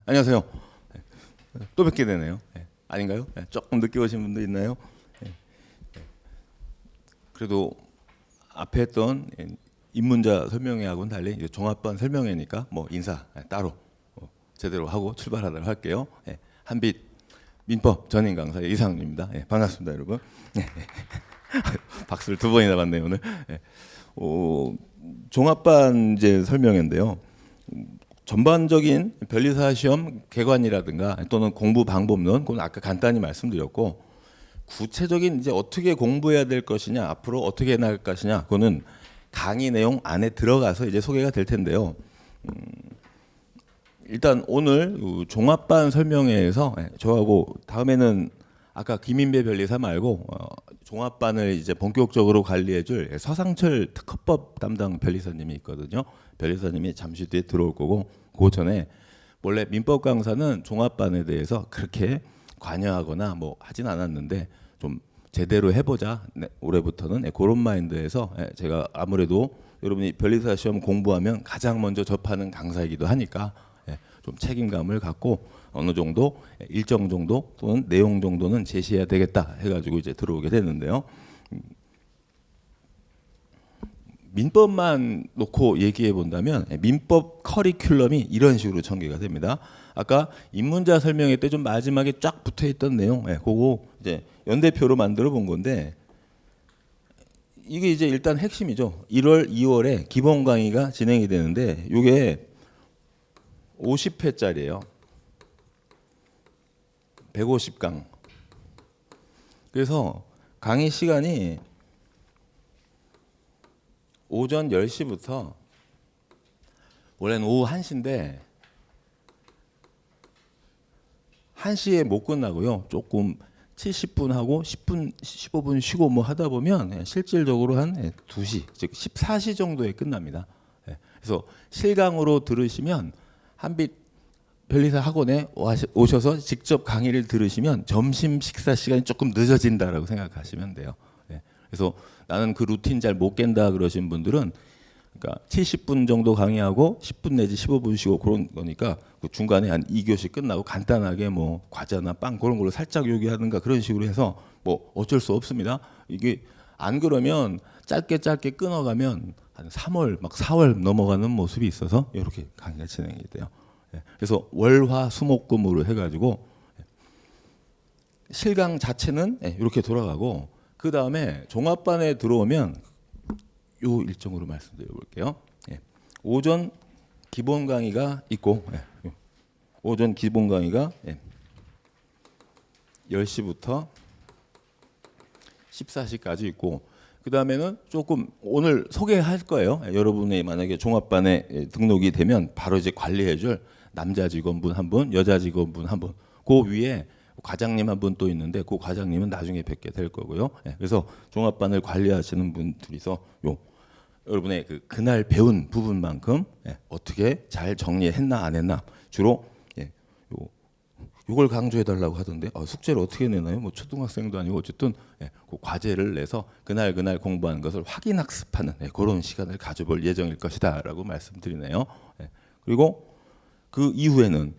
안녕하세요. 또 뵙게 되네요. 아닌가요? 조금 늦게 오신 분도 있나요? 그래도 앞에 했던 입문자 설명회하고는 달리 이제 종합반 설명회니까 뭐 인사 따로 제대로 하고 출발하도록 할게요. 한빛 민법 전임 강사 이상훈입니다. 반갑습니다, 여러분. 박수를 두 번이나 받네요 오늘. 종합반 이제 설명회인데요. 전반적인 변리사 시험 개관이라든가 또는 공부 방법론, 그건 아까 간단히 말씀드렸고, 구체적인 이제 어떻게 공부해야 될 것이냐, 앞으로 어떻게 해 나갈 것이냐, 그거는 강의 내용 안에 들어가서 이제 소개가 될 텐데요. 일단 오늘 종합반 설명회에서 저하고 다음에는 아까 김인배 변리사 말고 종합반을 이제 본격적으로 관리해줄 서상철 특허법 담당 변리사님이 있거든요. 변리사님이 잠시 뒤에 들어올 거고, 그 전에 원래 민법 강사는 종합반에 대해서 그렇게 관여하거나 뭐 하진 않았는데 좀 제대로 해보자. 올해부터는 그런 마인드에서 제가 아무래도 여러분이 변리사 시험 공부하면 가장 먼저 접하는 강사이기도 하니까 좀 책임감을 갖고 어느 정도 일정 정도 또는 내용 정도는 제시해야 되겠다 해가지고 이제 들어오게 됐는데요. 민법만 놓고 얘기해 본다면 민법 커리큘럼이 이런 식으로 전개가 됩니다. 아까 입문자 설명회 때 좀 마지막에 쫙 붙어 있던 내용, 그거 이제 연대표로 만들어 본 건데, 이게 이제 일단 핵심이죠. 1월, 2월에 기본 강의가 진행이 되는데 이게 50회짜리예요. 150강. 그래서 강의 시간이 오전 10시부터 원래는 오후 1시인데 1시에 못 끝나고요. 조금 70분 하고 10분, 15분 쉬고 뭐 하다 보면 실질적으로 한 2시, 즉 14시 정도에 끝납니다. 그래서 실강으로 들으시면 한빛 변리사 학원에 오셔서 직접 강의를 들으시면 점심 식사 시간이 조금 늦어진다라고 생각하시면 돼요. 그래서 나는 그 루틴 잘 못 깬다 그러신 분들은 그러니까 70분 정도 강의하고 10분 내지 15분 쉬고 그런 거니까 그 중간에 한 2교시 끝나고 간단하게 뭐 과자나 빵 그런 걸로 살짝 요기하든가 그런 식으로 해서 뭐 어쩔 수 없습니다. 이게 안 그러면 짧게 끊어가면 한 3월 막 4월 넘어가는 모습이 있어서 이렇게 강의가 진행이 돼요. 그래서 월화 수목금으로 해가지고 실강 자체는 이렇게 돌아가고, 그 다음에 종합반에 들어오면 요 일정으로 말씀드려 볼게요. 오전 기본 강의가 있고, 오전 기본 강의가 10시부터 14시까지 있고, 그 다음에는 조금 오늘 소개할 거예요. 여러분이 만약에 종합반에 등록이 되면 바로 이제 관리해줄 남자 직원분 한 분, 여자 직원분 한 분, 그 위에 과장님 한 분 또 있는데 그 과장님은 나중에 뵙게 될 거고요. 그래서 종합반을 관리하시는 분들이서 여러분의 그날 배운 부분만큼 어떻게 잘 정리했나 안 했나 주로 이걸 강조해 달라고 하던데 숙제를 어떻게 내나요? 뭐 초등학생도 아니고 어쨌든 그 과제를 내서 그날 공부하는 것을 확인 학습하는 그런 시간을 가져볼 예정일 것이다라고 말씀드리네요. 그리고 그 이후에는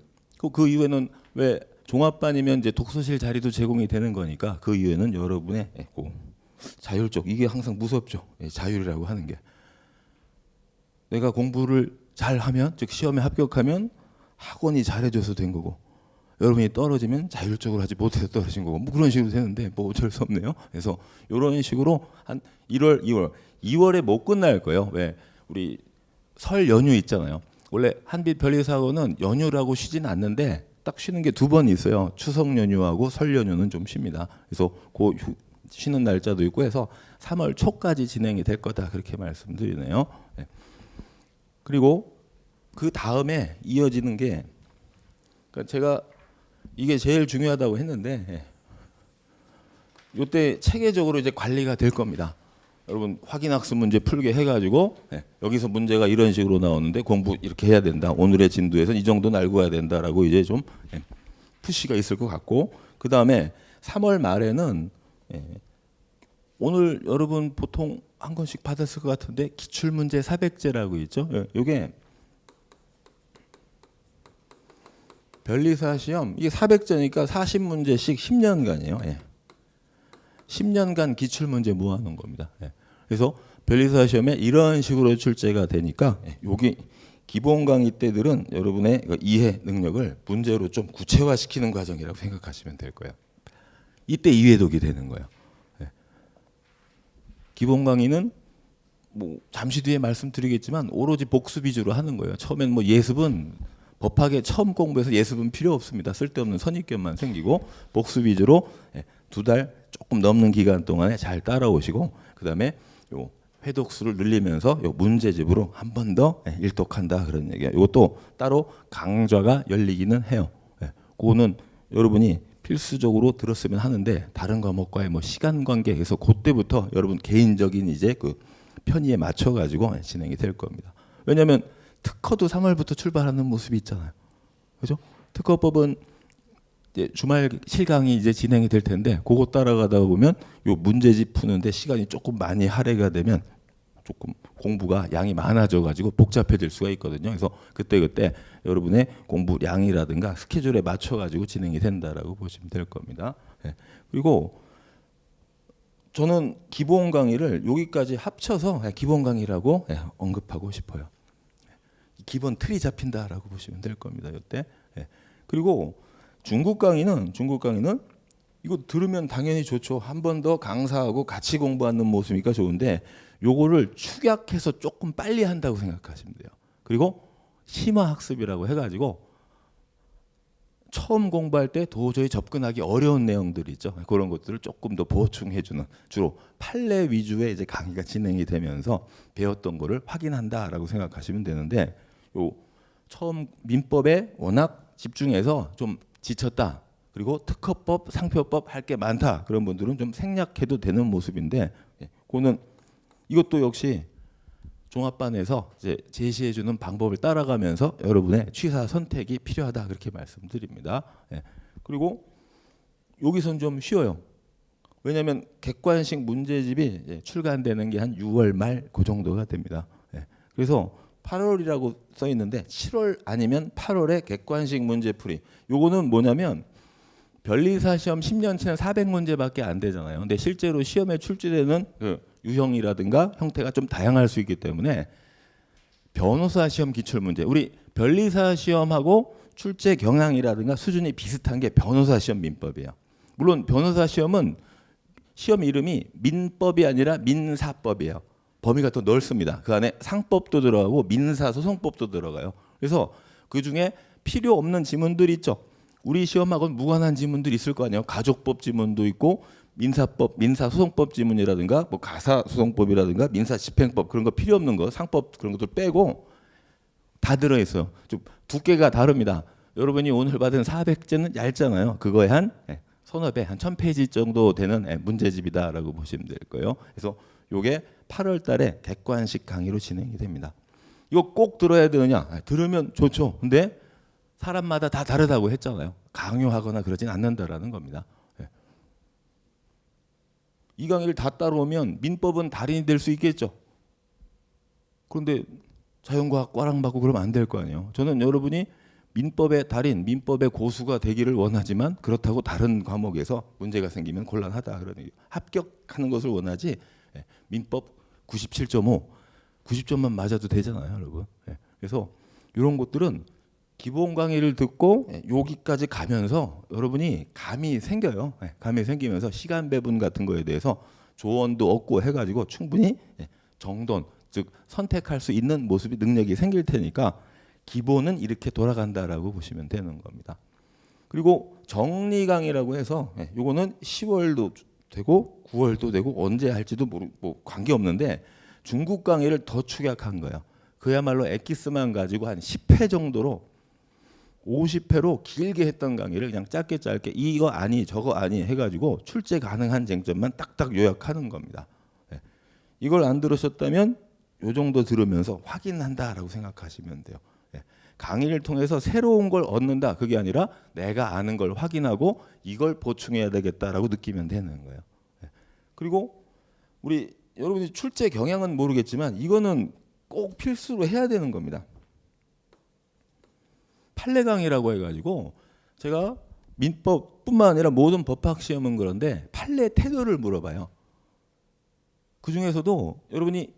왜 종합반이면 이제 독서실 자리도 제공이 되는 거니까 그 이후에는 여러분의 자율적, 이게 항상 무섭죠. 자율이라고 하는 게 내가 공부를 잘하면, 즉 시험에 합격하면 학원이 잘해줘서 된 거고, 여러분이 떨어지면 자율적으로 하지 못해서 떨어진 거고, 뭐 그런 식으로 되는데 뭐 어쩔 수 없네요. 그래서 이런 식으로 한 1월, 2월에 못 끝날 거예요. 왜 우리 설 연휴 있잖아요. 원래 한빛 변리사고는 연휴라고 쉬진 않는데 딱 쉬는 게 2번 있어요. 추석 연휴하고 설 연휴는 좀 쉽니다. 그래서 그 쉬는 날짜도 있고 해서 3월 초까지 진행이 될 거다 그렇게 말씀드리네요. 그리고 그 다음에 이어지는 게, 그러니까 제가 이게 제일 중요하다고 했는데 이때 체계적으로 이제 관리가 될 겁니다. 여러분 확인학습 문제 풀게 해가지고 여기서 문제가 이런 식으로 나오는데 공부 이렇게 해야 된다. 오늘의 진도에서 이 정도는 알고 와야 된다라고 이제 좀 푸시가 있을 것 같고, 그 다음에 3월 말에는 오늘 여러분 보통 한 권씩 받았을 것 같은데 기출문제 400제라고 있죠. 이게 변리사 시험 이게 400자니까 40문제씩 10년간이에요. 예. 10년간 기출 문제 모아놓은 겁니다. 예. 그래서 변리사 시험에 이런 식으로 출제가 되니까 여기 기본 강의 때들은 여러분의 이해 능력을 문제로 좀 구체화시키는 과정이라고 생각하시면 될 거예요. 이때 이해독이 되는 거예요. 예. 기본 강의는 뭐 잠시 뒤에 말씀드리겠지만 오로지 복습 위주로 하는 거예요. 처음엔 뭐 예습은 법학에 처음 공부해서 예습은 필요 없습니다. 쓸데없는 선입견만 생기고 복습 위주로 2달 조금 넘는 기간 동안에 잘 따라오시고 그다음에 요 회독수를 늘리면서 요 문제집으로 한 번 더 일독한다 그런 얘기예요. 이것도 따로 강좌가 열리기는 해요. 그거는 여러분이 필수적으로 들었으면 하는데 다른 과목과의 뭐 시간 관계에서 그때부터 여러분 개인적인 이제 그 편의에 맞춰 가지고 진행이 될 겁니다. 왜냐하면 특허도 3월부터 출발하는 모습이 있잖아요. 그죠? 특허법은 이제 주말 실강이 이제 진행이 될 텐데 그거 따라가다 보면 요 문제집 푸는데 시간이 조금 많이 할애가 되면 조금 공부가 양이 많아져 가지고 복잡해질 수가 있거든요. 그래서 그때 여러분의 공부량이라든가 스케줄에 맞춰 가지고 진행이 된다라고 보시면 될 겁니다. 그리고 저는 기본 강의를 여기까지 합쳐서 기본 강의라고 언급하고 싶어요. 기본 틀이 잡힌다라고 보시면 될 겁니다. 이때. 그리고 중국 강의는 이거 들으면 당연히 좋죠. 한 번 더 강사하고 같이 공부하는 모습이니까 좋은데 요거를 축약해서 조금 빨리 한다고 생각하시면 돼요. 그리고 심화 학습이라고 해가지고 처음 공부할 때 도저히 접근하기 어려운 내용들 있죠. 그런 것들을 조금 더 보충해주는 주로 판례 위주의 이제 강의가 진행이 되면서 배웠던 거를 확인한다라고 생각하시면 되는데 요 처음 민법에 워낙 집중해서 좀 지쳤다. 그리고 특허법, 상표법 할 게 많다. 그런 분들은 좀 생략해도 되는 모습인데 그거는 이것도 역시 종합반에서 이제 제시해주는 방법을 따라가면서 여러분의 취사 선택이 필요하다 그렇게 말씀드립니다. 그리고 여기선 좀 쉬워요. 왜냐하면 객관식 문제집이 출간되는 게 한 6월 말 그 정도가 됩니다. 그래서 8월이라고 써 있는데 7월 아니면 8월에 객관식 문제풀이. 요거는 뭐냐면 변리사 시험 10년치는 400문제밖에 안 되잖아요. 근데 실제로 시험에 출제되는 그 유형이라든가 형태가 좀 다양할 수 있기 때문에 변호사 시험 기출 문제, 우리 변리사 시험하고 출제 경향이라든가 수준이 비슷한 게 변호사 시험 민법이에요. 물론 변호사 시험은 시험 이름이 민법이 아니라 민사법이에요. 범위가 더 넓습니다. 그 안에 상법도 들어가고 민사소송법도 들어가요. 그래서 그 중에 필요 없는 지문들이 있죠. 우리 시험하고는 무관한 지문들이 있을 거 아니에요. 가족법 지문도 있고 민사법, 민사소송법 지문이라든가 뭐 가사소송법이라든가 민사집행법 그런 거 필요 없는 거 상법 그런 것들 빼고 다 들어있어요. 좀 두께가 다릅니다. 여러분이 오늘 받은 400제는 얇잖아요. 그거에 한 서너 배, 한 1000페이지 정도 되는 문제집이다라고 보시면 될 거예요. 그래서 요게 8월 달에 객관식 강의로 진행이 됩니다. 이거 꼭 들어야 되느냐? 들으면 좋죠. 근데 사람마다 다 다르다고 했잖아요. 강요하거나 그러진 않는다라는 겁니다. 이 강의를 다 따라오면 민법은 달인이 될 수 있겠죠. 그런데 자연과학 꽈랑 받고 그러면 안 될 거 아니에요. 저는 여러분이 민법의 달인, 민법의 고수가 되기를 원하지만 그렇다고 다른 과목에서 문제가 생기면 곤란하다. 그러니 합격하는 것을 원하지 민법 97.5, 90점만 맞아도 되잖아요, 여러분. 그래서 이런 것들은 기본 강의를 듣고 여기까지 가면서 여러분이 감이 생겨요. 감이 생기면서 시간 배분 같은 거에 대해서 조언도 얻고 해가지고 충분히 정돈, 즉 선택할 수 있는 모습이 능력이 생길 테니까 기본은 이렇게 돌아간다라고 보시면 되는 겁니다. 그리고 정리 강의라고 해서 요거는 10월도 되고 9월도 되고 언제 할지도 뭐 관계없는데 중국 강의를 더 축약한 거예요. 그야말로 엑기스만 가지고 한 10회 정도로 50회로 길게 했던 강의를 그냥 짧게 이거 아니 저거 아니 해가지고 출제 가능한 쟁점만 딱딱 요약하는 겁니다. 이걸 안 들으셨다면 요 정도 들으면서 확인한다라고 생각하시면 돼요. 강의를 통해서 새로운 걸 얻는다 그게 아니라 내가 아는 걸 확인하고 이걸 보충해야 되겠다라고 느끼면 되는 거예요. 그리고 우리 여러분이 출제 경향은 모르겠지만 이거는 꼭 필수로 해야 되는 겁니다. 판례 강의라고 해가지고 제가 민법뿐만 아니라 모든 법학 시험은 그런데 판례 태도를 물어봐요. 그 중에서도 여러분이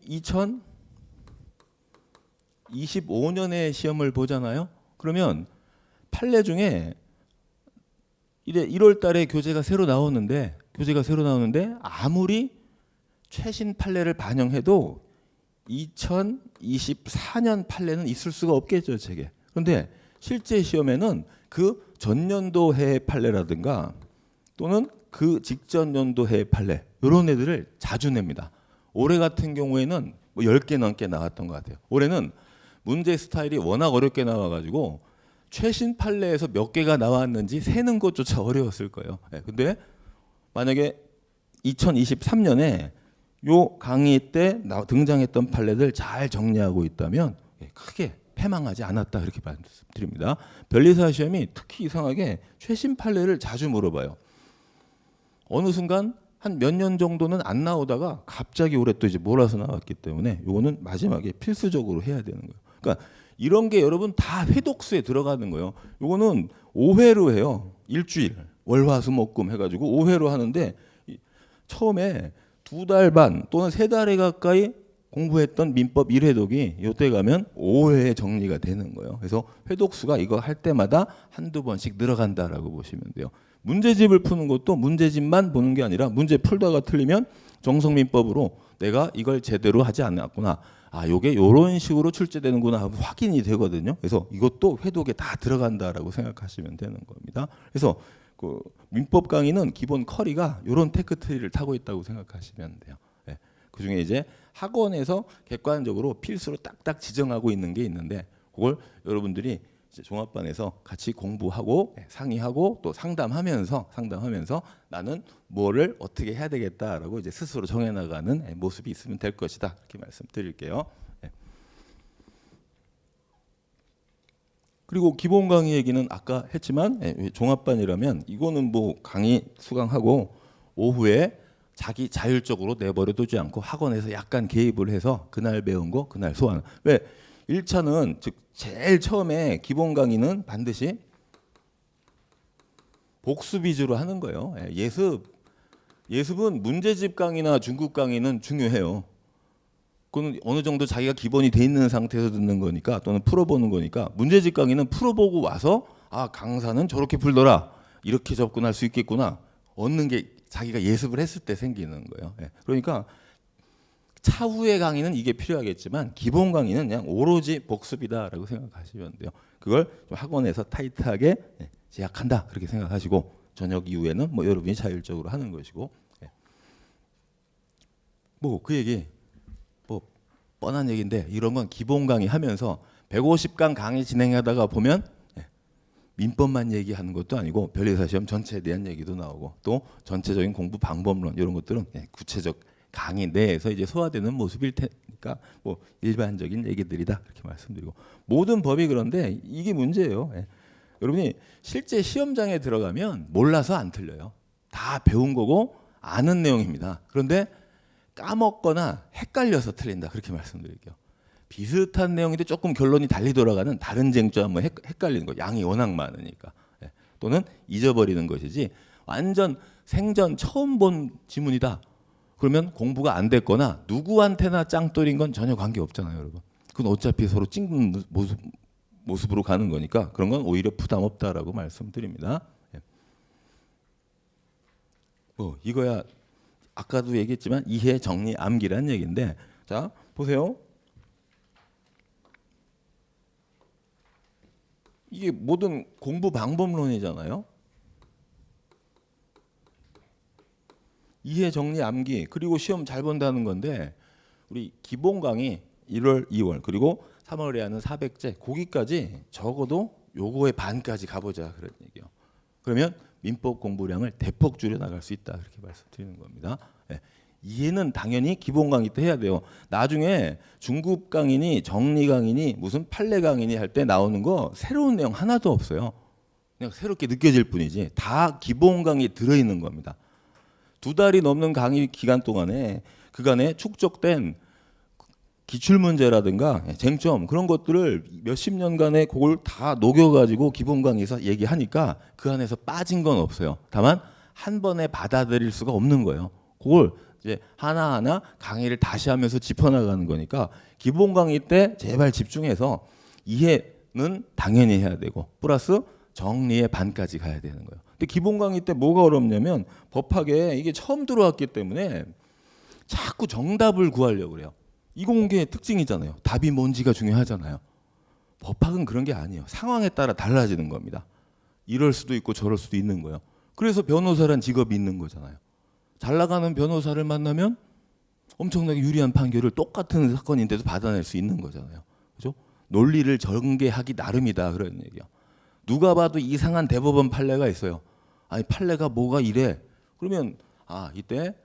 2025년에 시험을 보잖아요. 그러면 판례 중에 이래 1월 달에 교재가 새로 나오는데 아무리 최신 판례를 반영해도 2024년 판례는 있을 수가 없겠죠, 책에. 그런데 실제 시험에는 그 전년도 해 판례라든가 또는 그 직전 연도 해 판례 이런 애들을 자주 냅니다. 올해 같은 경우에는 뭐 10개 넘게 나왔던 것 같아요. 올해는 문제 스타일이 워낙 어렵게 나와가지고 최신 판례에서 몇 개가 나왔는지 세는 것조차 어려웠을 거예요. 근데 만약에 2023년에 요 강의 때 등장했던 판례들 잘 정리하고 있다면 크게 패망하지 않았다 그렇게 말씀드립니다. 변리사 시험이 특히 이상하게 최신 판례를 자주 물어봐요. 어느 순간 한 몇 년 정도는 안 나오다가 갑자기 올해 또 이제 몰아서 나왔기 때문에 요거는 마지막에 필수적으로 해야 되는 거예요. 그러니까 이런 게 여러분 다 회독수에 들어가는 거예요. 요거는 5회로 해요. 일주일 월화수목금 해가지고 5회로 하는데 처음에 2달 반 또는 3달에 가까이 공부했던 민법 1회독이 요때 가면 5회에 정리가 되는 거예요. 그래서 회독수가 이거 할 때마다 한두 번씩 늘어간다라고 보시면 돼요. 문제집을 푸는 것도 문제집만 보는 게 아니라 문제 풀다가 틀리면 정성민법으로 내가 이걸 제대로 하지 않았구나. 요게 요런 식으로 출제되는구나 하고 확인이 되거든요. 그래서 이것도 회독에 다 들어간다라고 생각하시면 되는 겁니다. 그래서 그 민법 강의는 기본 커리가 이런 테크트리를 타고 있다고 생각하시면 돼요. 그 중에 이제 학원에서 객관적으로 필수로 딱딱 지정하고 있는 게 있는데 그걸 여러분들이 이제 종합반에서 같이 공부하고 상의하고 또 상담하면서 나는 뭐를 어떻게 해야 되겠다라고 이제 스스로 정해나가는 모습이 있으면 될 것이다 이렇게 말씀드릴게요. 그리고 기본 강의 얘기는 아까 했지만 종합반이라면 이거는 뭐 강의 수강하고 오후에 자기 자율적으로 내버려 두지 않고 학원에서 약간 개입을 해서 그날 배운 거 그날 소화하는. 왜 1차는 즉 제일 처음에 기본 강의는 반드시 복습 위주로 하는 거예요. 예습은 문제집 강의나 중급 강의는 중요해요. 그건 어느 정도 자기가 기본이 돼 있는 상태에서 듣는 거니까 또는 풀어보는 거니까 문제집 강의는 풀어보고 와서 강사는 저렇게 풀더라 이렇게 접근할 수 있겠구나 얻는 게 자기가 예습을 했을 때 생기는 거예요. 그러니까 차후의 강의는 이게 필요하겠지만 기본 강의는 그냥 오로지 복습이다라고 생각하시면 돼요. 그걸 좀 학원에서 타이트하게 제약한다 그렇게 생각하시고 저녁 이후에는 뭐 여러분이 자율적으로 하는 것이고 뭐 그 얘기 뭐 뻔한 얘기인데 이런 건 기본 강의 하면서 150강 강의 진행하다가 보면 민법만 얘기하는 것도 아니고 변리사 시험 전체에 대한 얘기도 나오고 또 전체적인 공부 방법론 이런 것들은 구체적 강의 내에서 이제 소화되는 모습일 테니까 뭐 일반적인 얘기들이다 그렇게 말씀드리고 모든 법이 그런데 이게 문제예요. 여러분이 실제 시험장에 들어가면 몰라서 안 틀려요. 다 배운 거고 아는 내용입니다. 그런데 까먹거나 헷갈려서 틀린다 그렇게 말씀드릴게요. 비슷한 내용인데 조금 결론이 달리 돌아가는 다른 쟁점 뭐 헷갈리는 거 양이 워낙 많으니까 또는 잊어버리는 것이지 완전 생전 처음 본 지문이다 그러면 공부가 안 됐거나 누구한테나 짱돌인 건 전혀 관계 없잖아요 여러분. 그건 어차피 서로 찍는 모습으로 가는 거니까 그런 건 오히려 부담 없다라고 말씀드립니다. 뭐 이거야 아까도 얘기했지만 이해 정리 암기란 얘기인데 자 보세요. 이게 모든 공부 방법론이잖아요. 이해 정리 암기 그리고 시험 잘 본다는 건데 우리 기본 강의 1월 2월 그리고 3월에 하는 400제 거기까지 적어도 요거의 반까지 가보자 그런 얘기요. 그러면 민법 공부량을 대폭 줄여 나갈 수 있다 그렇게 말씀드리는 겁니다. 이해는 당연히 기본 강의 때 해야 돼요. 나중에 중급 강의니 정리 강의니 무슨 판례 강의니 할 때 나오는 거 새로운 내용 하나도 없어요. 그냥 새롭게 느껴질 뿐이지 다 기본 강의에 들어있는 겁니다. 2달이 넘는 강의 기간 동안에 그간에 축적된 기출 문제라든가 쟁점 그런 것들을 몇십 년간의 그걸 다 녹여가지고 기본 강의에서 얘기하니까 그 안에서 빠진 건 없어요. 다만 한 번에 받아들일 수가 없는 거예요. 그걸 이제 하나하나 강의를 다시 하면서 짚어나가는 거니까 기본 강의 때 제발 집중해서 이해는 당연히 해야 되고 플러스 정리의 반까지 가야 되는 거예요. 근데 기본 강의 때 뭐가 어렵냐면 법학에 이게 처음 들어왔기 때문에 자꾸 정답을 구하려고 그래요. 이공계의 특징이잖아요. 답이 뭔지가 중요하잖아요. 법학은 그런 게 아니에요. 상황에 따라 달라지는 겁니다. 이럴 수도 있고 저럴 수도 있는 거예요. 그래서 변호사란 직업이 있는 거잖아요. 잘 나가는 변호사를 만나면 엄청나게 유리한 판결을 똑같은 사건인데도 받아낼 수 있는 거잖아요. 그죠? 논리를 전개하기 나름이다 그런 얘기요. 누가 봐도 이상한 대법원 판례가 있어요. 아니 판례가 뭐가 이래? 그러면 이때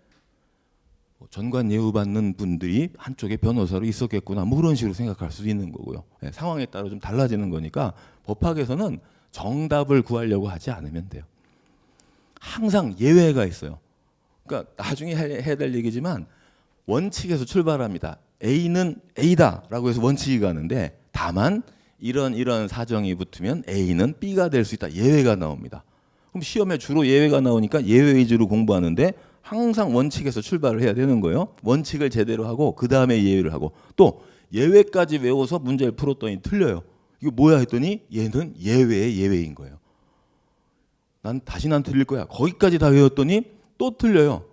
전관 예우받는 분들이 한쪽에 변호사로 있었겠구나 뭐 그런 식으로 생각할 수도 있는 거고요. 상황에 따라 좀 달라지는 거니까 법학에서는 정답을 구하려고 하지 않으면 돼요. 항상 예외가 있어요. 그러니까 나중에 해야 될 얘기지만 원칙에서 출발합니다. A는 A다라고 해서 원칙이 가는데 다만 이런 사정이 붙으면 A는 B가 될 수 있다. 예외가 나옵니다. 그럼 시험에 주로 예외가 나오니까 예외 위주로 공부하는데 항상 원칙에서 출발을 해야 되는 거예요. 원칙을 제대로 하고 그 다음에 예외를 하고 또 예외까지 외워서 문제를 풀었더니 틀려요. 이거 뭐야 했더니 얘는 예외의 예외인 거예요. 난 다시는 안 틀릴 거야. 거기까지 다 외웠더니 또 틀려요.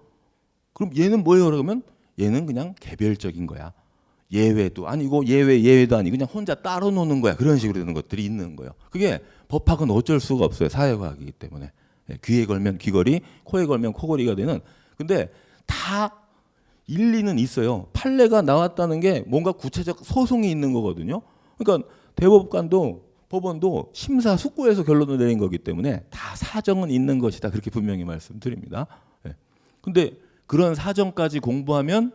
그럼 얘는 뭐예요? 그러면 얘는 그냥 개별적인 거야. 예외도 아니고 예외도 아니고 그냥 혼자 따로 노는 거야. 그런 식으로 되는 것들이 있는 거예요. 그게 법학은 어쩔 수가 없어요. 사회과학이기 때문에. 귀에 걸면 귀걸이, 코에 걸면 코걸이가 되는. 근데 다 일리는 있어요. 판례가 나왔다는 게 뭔가 구체적 소송이 있는 거거든요. 그러니까 대법관도 법원도 심사숙고해서 결론을 내린 거기 때문에 다 사정은 있는 것이다. 그렇게 분명히 말씀드립니다. 근데 그런 사정까지 공부하면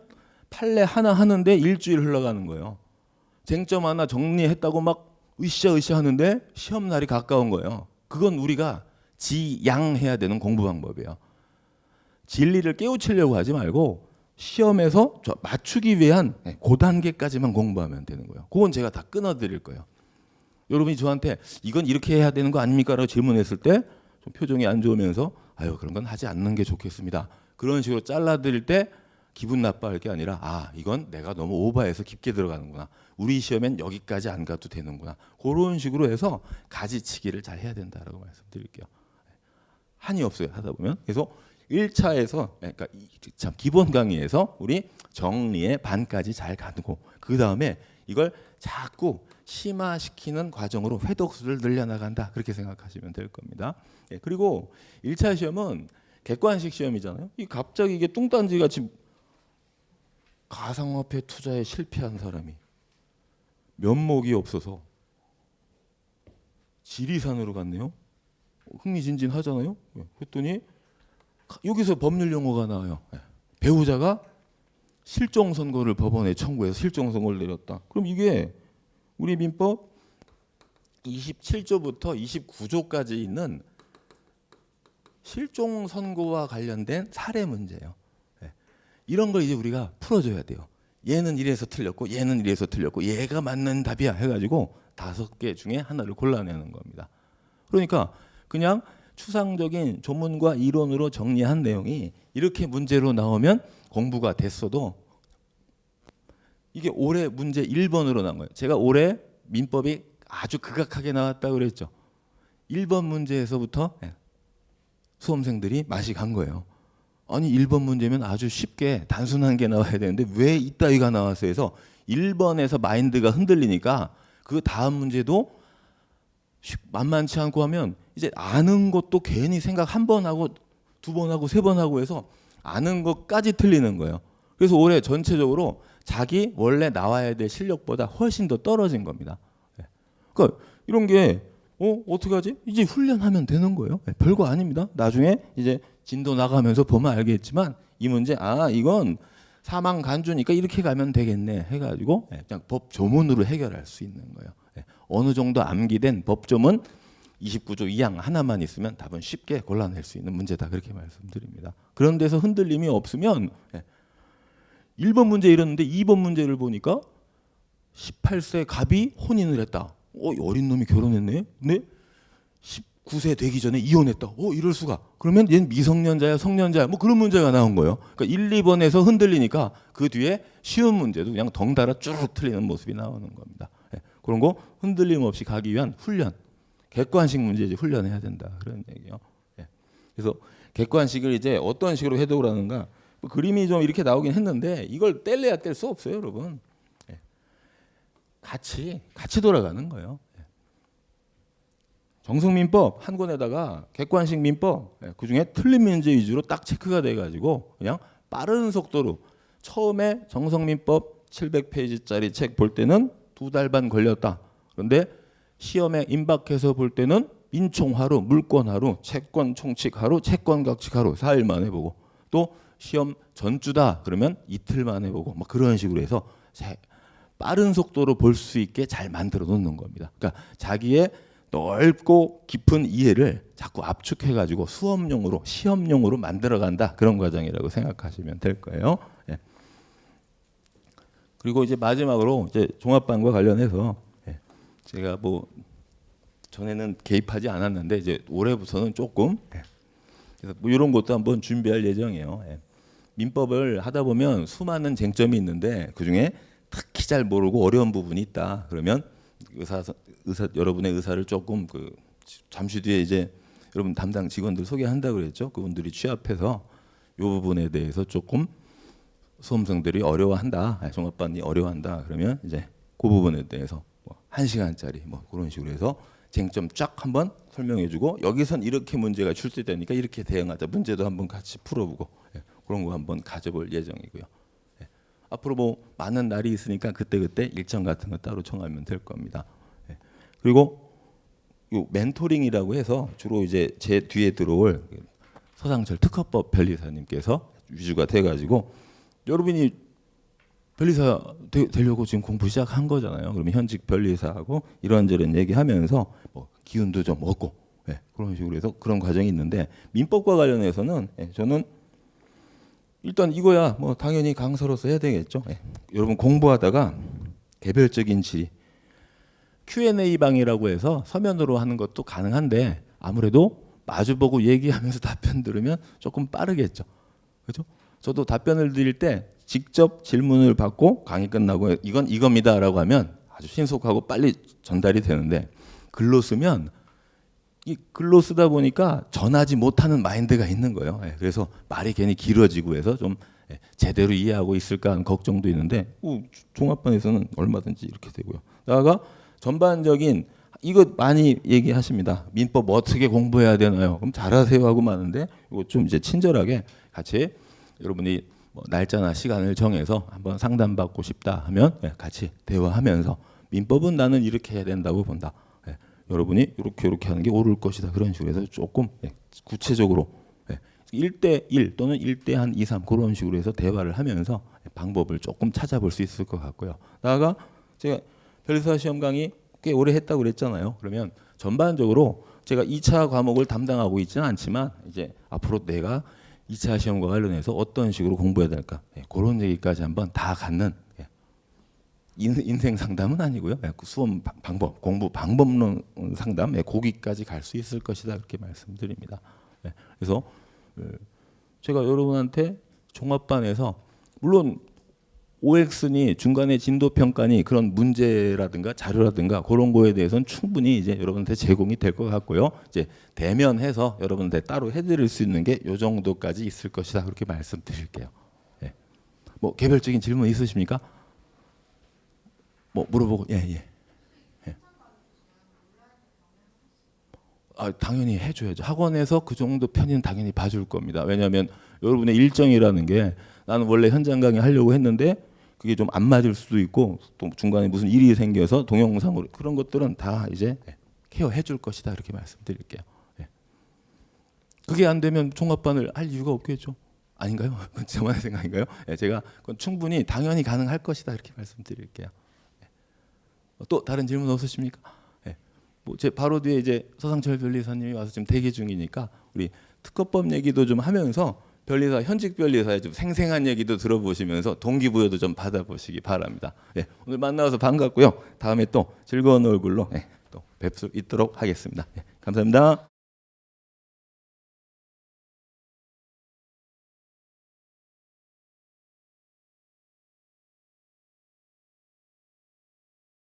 판례 하나 하는데 일주일 흘러가는 거예요. 쟁점 하나 정리했다고 막 으쌰으쌰 하는데 시험 날이 가까운 거예요. 그건 우리가 지양해야 되는 공부 방법이에요. 진리를 깨우치려고 하지 말고 시험에서 맞추기 위한 그 단계까지만 공부하면 되는 거예요. 그건 제가 다 끊어드릴 거예요. 여러분이 저한테 이건 이렇게 해야 되는 거 아닙니까? 라고 질문했을 때 좀 표정이 안 좋으면서 아유 그런 건 하지 않는 게 좋겠습니다. 그런 식으로 잘라드릴 때 기분 나빠할 게 아니라 이건 내가 너무 오버해서 깊게 들어가는구나. 우리 시험엔 여기까지 안 가도 되는구나. 그런 식으로 해서 가지치기를 잘 해야 된다라고 말씀드릴게요. 한이 없어요. 하다 보면. 그래서 1차에서 그러니까 참 기본 강의에서 우리 정리의 반까지 잘 가고 그 다음에 이걸 자꾸 심화시키는 과정으로 회독수를 늘려나간다. 그렇게 생각하시면 될 겁니다. 그리고 1차 시험은 객관식 시험이잖아요. 갑자기 이게 뚱딴지 같이 가상화폐 투자에 실패한 사람이 면목이 없어서 지리산으로 갔네요. 흥미진진하잖아요. 그랬더니 여기서 법률 용어가 나와요. 배우자가 실종 선고를 법원에 청구해서 실종 선고를 내렸다. 그럼 이게 우리 민법 27조부터 29조까지 있는 실종 선고와 관련된 사례 문제예요. 이런 걸 이제 우리가 풀어줘야 돼요. 얘는 이래서 틀렸고 얘는 이래서 틀렸고 얘가 맞는 답이야 해가지고 5개 중에 하나를 골라내는 겁니다. 그러니까 그냥 추상적인 조문과 이론으로 정리한 내용이 이렇게 문제로 나오면 공부가 됐어도 이게 올해 문제 1번으로 나온 거예요. 제가 올해 민법이 아주 극악하게 나왔다고 그랬죠. 1번 문제에서부터 수험생들이 맛이 간 거예요. 아니 1번 문제면 아주 쉽게 단순한 게 나와야 되는데 왜 이따위가 나왔어요 해서 1번에서 마인드가 흔들리니까 그 다음 문제도 만만치 않고 하면 이제 아는 것도 괜히 생각 한 번 하고 2번 하고 3번 하고 해서 아는 것까지 틀리는 거예요. 그래서 올해 전체적으로 자기 원래 나와야 될 실력보다 훨씬 더 떨어진 겁니다. 그러니까 이런 게 어떻게 하지? 이제 훈련하면 되는 거예요. 별거 아닙니다. 나중에 이제 진도 나가면서 보면 알겠지만 이 문제 이건 사망 간주니까 이렇게 가면 되겠네 해가지고 그냥 법 조문으로 해결할 수 있는 거예요. 어느 정도 암기된 법 조문 29조 2항 하나만 있으면 답은 쉽게 골라낼 수 있는 문제다 그렇게 말씀드립니다. 그런 데서 흔들림이 없으면 1번 문제 이랬는데 2번 문제를 보니까 18세 갑이 혼인을 했다. 어린 놈이 결혼했네. 근데 19세 되기 전에 이혼했다. 이럴 수가. 그러면 얘는 미성년자야, 성년자야, 뭐 그런 문제가 나온 거예요. 그러니까 1, 2번에서 흔들리니까 그 뒤에 쉬운 문제도 그냥 덩달아 쭈르륵 틀리는 모습이 나오는 겁니다. 예, 그런 거 흔들림 없이 가기 위한 훈련, 객관식 문제지 훈련해야 된다 그런 얘기요. 예. 그래서 객관식을 이제 어떤 식으로 해독을 하는가. 뭐 그림이 좀 이렇게 나오긴 했는데 이걸 뗄래야 뗄 수 없어요, 여러분. 예. 같이 돌아가는 거예요. 정성민법 한 권에다가 객관식 민법 그중에 틀린 문제 위주로 딱 체크가 돼가지고 그냥 빠른 속도로 처음에 정성민법 700페이지짜리 책 볼 때는 2달 반 걸렸다. 그런데 시험에 임박해서 볼 때는 민총 하루, 물권 하루, 채권 총칙 하루, 채권 각칙 하루 4일 만에 보고 또 시험 전주다 그러면 이틀 만에 보고 막 그런 식으로 해서 빠른 속도로 볼 수 있게 잘 만들어 놓는 겁니다. 그러니까 자기의 넓고 깊은 이해를 자꾸 압축해가지고 수업용으로 시험용으로 만들어간다 그런 과정이라고 생각하시면 될 거예요. 예. 그리고 이제 마지막으로 이제 종합반과 관련해서 제가 뭐 전에는 개입하지 않았는데 이제 올해부터는 조금 그래서 뭐 이런 것도 한번 준비할 예정이에요. 민법을 하다 보면 수많은 쟁점이 있는데 그 중에 특히 잘 모르고 어려운 부분이 있다. 그러면 의사 여러분의 의사를 조금 잠시 뒤에 이제 여러분 담당 직원들 소개한다고 그랬죠. 그분들이 취합해서 이 부분에 대해서 조금 수험생들이 어려워한다, 종합반이 어려워한다. 그러면 이제 그 부분에 대해서 뭐 1시간짜리 뭐 그런 식으로 해서 쟁점 쫙 한번 설명해주고 여기선 이렇게 문제가 출제되니까 이렇게 대응하자. 문제도 한번 같이 풀어보고 그런 거 한번 가져볼 예정이고요. 앞으로 뭐 많은 날이 있으니까 그때 일정 같은 거 따로 정하면 될 겁니다. 그리고 요 멘토링이라고 해서 주로 이제 제 뒤에 들어올 서상철 특허법 변리사님께서 위주가 돼가지고 여러분이 변리사 되려고 지금 공부 시작한 거잖아요. 그러면 현직 변리사하고 이런저런 얘기하면서 뭐 기운도 좀 얻고 그런 식으로 해서 그런 과정이 있는데 민법과 관련해서는 저는 일단 이거야 뭐 당연히 강사로서 해야 되겠죠. 여러분 공부하다가 개별적인 질의 Q&A 방이라고 해서 서면으로 하는 것도 가능한데 아무래도 마주보고 얘기하면서 답변 들으면 조금 빠르겠죠. 그렇죠? 저도 답변을 드릴 때 직접 질문을 받고 강의 끝나고 이건 이겁니다라고 하면 아주 신속하고 빨리 전달이 되는데 글로 쓰면 이 글로 쓰다 보니까 전하지 못하는 마인드가 있는 거예요. 그래서 말이 괜히 길어지고 해서 좀 제대로 이해하고 있을까 하는 걱정도 있는데 종합반에서는 얼마든지 이렇게 되고요. 나아가 전반적인 이거 많이 얘기하십니다. 민법 어떻게 공부해야 되나요? 그럼 잘하세요 하고 마는데 이거 좀 이제 친절하게 같이 여러분이 뭐 날짜나 시간을 정해서 한번 상담받고 싶다 하면 같이 대화하면서 민법은 나는 이렇게 해야 된다고 본다. 여러분이 이렇게 하는 게 옳을 것이다. 그런 식으로 해서 조금 구체적으로 1대1 또는 1대 한 2, 3 그런 식으로 해서 대화를 하면서 방법을 조금 찾아볼 수 있을 것 같고요. 나아가 제가 변리사 시험 강의 꽤 오래 했다고 그랬잖아요. 그러면 전반적으로 제가 2차 과목을 담당하고 있지는 않지만 이제 앞으로 내가 2차 시험과 관련해서 어떤 식으로 공부해야 될까 그런 얘기까지 한번 다 갖는 인생 상담은 아니고요. 수험 방법, 공부 방법론 상담 거기까지 갈 수 있을 것이다 그렇게 말씀드립니다. 그래서 제가 여러분한테 종합반에서 물론 OX니 중간에 진도 평가니 그런 문제라든가 자료라든가 그런 거에 대해서는 충분히 이제 여러분한테 제공이 될 것 같고요. 이제 대면해서 여러분한테 따로 해드릴 수 있는 게 요 정도까지 있을 것이다 그렇게 말씀드릴게요. 뭐 개별적인 질문 있으십니까? 뭐 물어보고 당연히 해줘야죠. 학원에서 그 정도 편의는 당연히 봐줄 겁니다. 왜냐하면 여러분의 일정이라는 게 나는 원래 현장 강의 하려고 했는데 그게 좀 안 맞을 수도 있고 또 중간에 무슨 일이 생겨서 동영상으로 그런 것들은 다 이제 케어해 줄 것이다 이렇게 말씀드릴게요. 그게 안 되면 종합반을 할 이유가 없겠죠. 아닌가요? 그건 저만의 생각인가요? 제가 그건 충분히 당연히 가능할 것이다 이렇게 말씀드릴게요. 또 다른 질문 없으십니까? 뭐 제 바로 뒤에 이제 서상철 변리사님이 와서 지금 대기 중이니까 우리 특허법 얘기도 좀 하면서 변리사 현직 변리사의 좀 생생한 얘기도 들어보시면서 동기부여도 좀 받아보시기 바랍니다. 예, 오늘 만나서 반갑고요. 다음에 또 즐거운 얼굴로 또 뵐 수 있도록 하겠습니다. 예, 감사합니다.